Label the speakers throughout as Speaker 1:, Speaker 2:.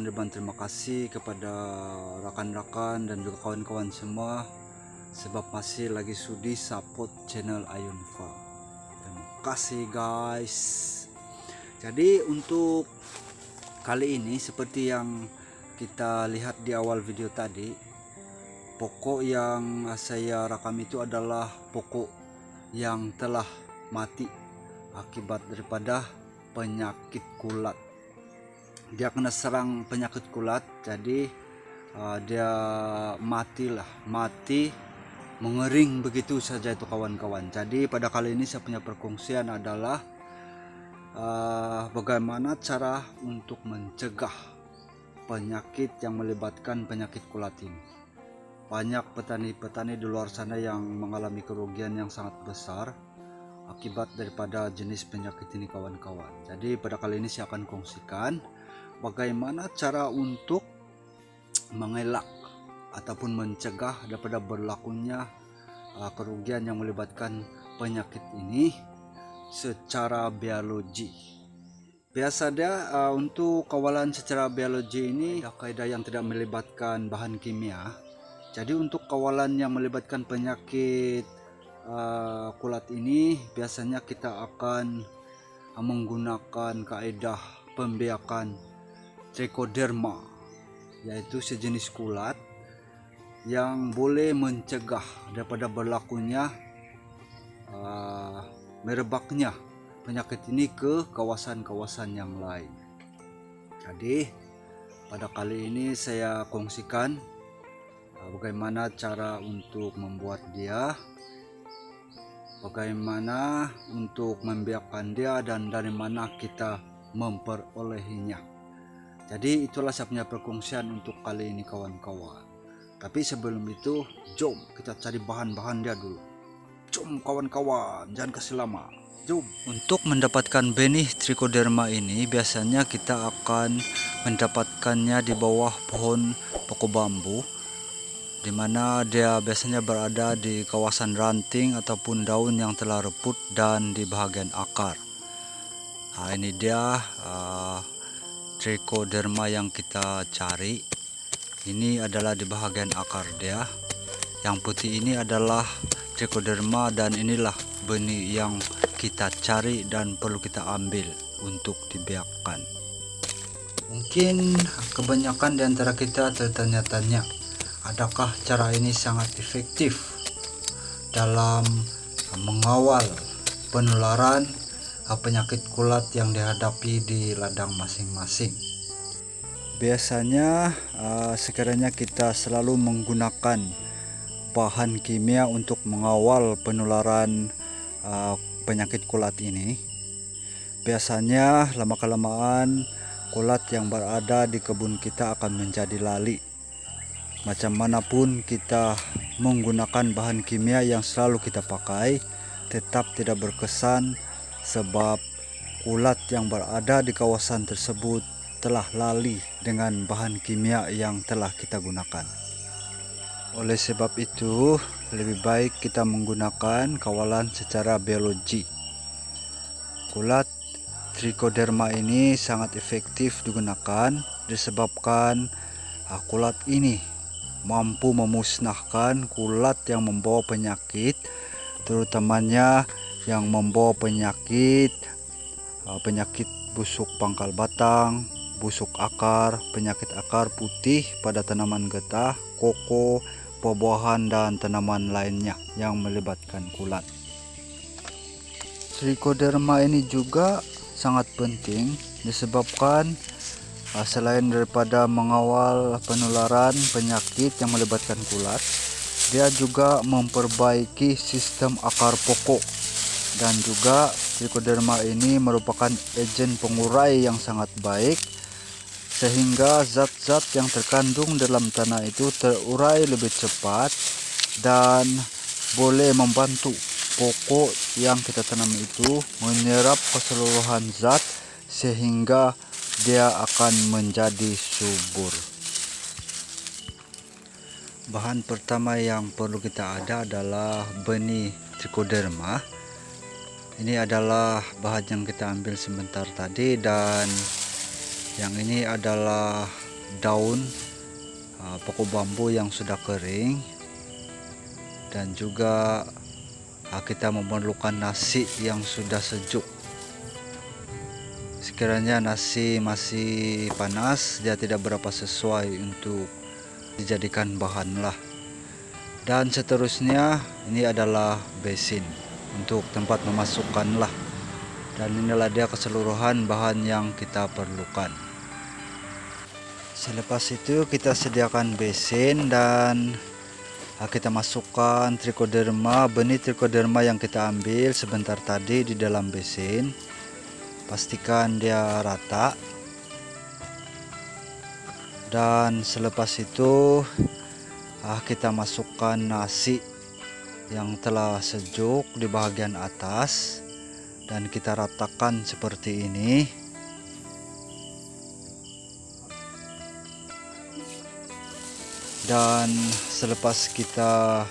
Speaker 1: ucapkan ribuan terima kasih kepada rekan-rekan dan juga kawan-kawan semua sebab masih lagi sudi support channel Ayunfa. Terima kasih guys. Jadi untuk kali ini seperti yang kita lihat di awal video tadi, pokok yang saya rekam itu adalah pokok yang telah mati akibat daripada penyakit kulat. Dia kena serang penyakit kulat, jadi dia mati mengering begitu saja itu kawan-kawan. Jadi pada kali ini saya punya perkongsian adalah bagaimana cara untuk mencegah penyakit yang melibatkan penyakit kulat ini. Banyak petani-petani di luar sana yang mengalami kerugian yang sangat besar akibat daripada jenis penyakit ini kawan-kawan. Jadi pada kali ini saya akan kongsikan bagaimana cara untuk mengelak ataupun mencegah daripada berlakunya kerugian yang melibatkan penyakit ini secara biologi. Biasa dia untuk kawalan secara biologi ini kaidah yang tidak melibatkan bahan kimia. Jadi untuk kawalan yang melibatkan penyakit kulat ini biasanya kita akan menggunakan kaidah pembiakan Trichoderma, yaitu sejenis kulat yang boleh mencegah daripada berlakunya merebaknya penyakit ini ke kawasan-kawasan yang lain. Jadi pada kali ini saya kongsikan bagaimana cara untuk membuat dia, bagaimana untuk membiarkan dia, dan dari mana kita memperolehinya. Jadi itulah saya punya perkongsian untuk kali ini kawan-kawan. Tapi sebelum itu, jom kita cari bahan-bahan dia dulu. Jom kawan-kawan, jangan kasih lama. Jom. Untuk mendapatkan benih Trichoderma ini biasanya kita akan mendapatkannya di bawah pohon pokok bambu, di mana dia biasanya berada di kawasan ranting ataupun daun yang telah reput dan di bahagian akar. Nah, ini dia Trichoderma yang kita cari. Ini adalah di bahagian akar dia. Yang putih ini adalah Trichoderma, dan inilah benih yang kita cari dan perlu kita ambil untuk dibiarkan. Mungkin kebanyakan di antara kita tertanya-tanya, adakah cara ini sangat efektif dalam mengawal penularan penyakit kulat yang dihadapi di ladang masing-masing? Biasanya sekiranya kita selalu menggunakan bahan kimia untuk mengawal penularan penyakit kulat ini, biasanya lama-kelamaan kulat yang berada di kebun kita akan menjadi lali. Macam manapun kita menggunakan bahan kimia yang selalu kita pakai, tetap tidak berkesan sebab kulat yang berada di kawasan tersebut telah lali dengan bahan kimia yang telah kita gunakan. Oleh sebab itu, lebih baik kita menggunakan kawalan secara biologi. Kulat Trichoderma ini sangat efektif digunakan disebabkan kulat ini mampu memusnahkan kulat yang membawa penyakit, terutamanya yang membawa penyakit busuk pangkal batang, busuk akar, penyakit akar putih pada tanaman getah, koko, buah-buahan, dan tanaman lainnya yang melibatkan kulat. Trichoderma ini juga sangat penting disebabkan selain daripada mengawal penularan penyakit yang melibatkan kulat, dia juga memperbaiki sistem akar pokok, dan juga Trichoderma ini merupakan agen pengurai yang sangat baik sehingga zat-zat yang terkandung dalam tanah itu terurai lebih cepat dan boleh membantu pokok yang kita tanam itu menyerap keseluruhan zat sehingga dia akan menjadi subur. Bahan pertama yang perlu kita ada adalah benih Trichoderma. Ini adalah bahan yang kita ambil sebentar tadi, dan yang ini adalah daun pokok bambu yang sudah kering, dan juga kita memerlukan nasi yang sudah sejuk. Sekiranya nasi masih panas, dia tidak berapa sesuai untuk dijadikan bahan lah. Dan seterusnya ini adalah basin untuk tempat memasukkan lah. Dan inilah dia keseluruhan bahan yang kita perlukan. Selepas itu kita sediakan basin dan kita masukkan trichoderma, benih trichoderma yang kita ambil sebentar tadi di dalam basin. Pastikan dia rata. Dan selepas itu kita masukkan nasi yang telah sejuk di bagian atas dan kita ratakan seperti ini. Dan selepas kita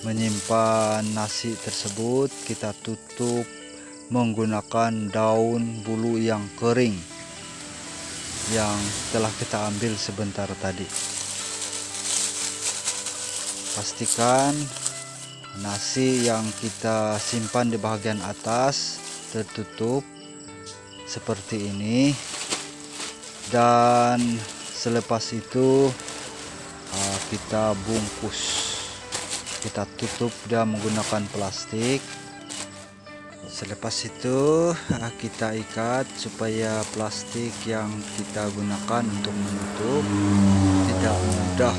Speaker 1: menyimpan nasi tersebut, kita tutup menggunakan daun bulu yang kering yang telah kita ambil sebentar tadi. Pastikan nasi yang kita simpan di bagian atas tertutup seperti ini. Dan selepas itu kita bungkus, kita tutup dia menggunakan plastik. Selepas itu kita ikat supaya plastik yang kita gunakan untuk menutup tidak mudah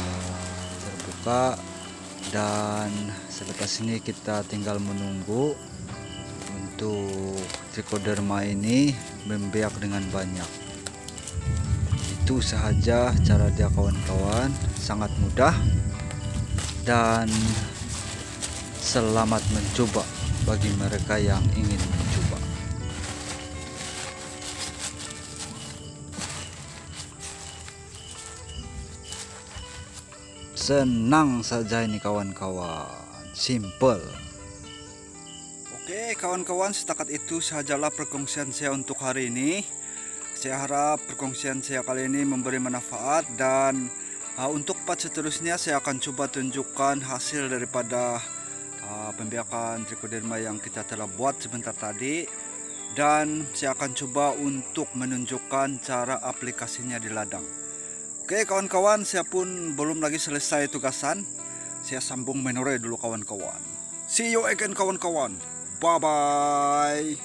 Speaker 1: terbuka. Dan selepas ini kita tinggal menunggu untuk trichoderma ini membiak dengan banyak. Itu sahaja cara dia kawan-kawan, sangat mudah dan selamat mencoba bagi mereka yang ingin mencoba. Senang saja ini kawan-kawan, simple. Oke kawan-kawan, setakat itu sajalah perkongsian saya untuk hari ini. Saya harap perkongsian saya kali ini memberi manfaat, dan untuk part seterusnya saya akan coba tunjukkan hasil daripada pembiakan trichoderma yang kita telah buat sebentar tadi. Dan saya akan coba untuk menunjukkan cara aplikasinya di ladang. Oke kawan-kawan, saya pun belum lagi selesai tugasan. Saya sambung menore dulu kawan-kawan. See you again kawan-kawan. Bye bye.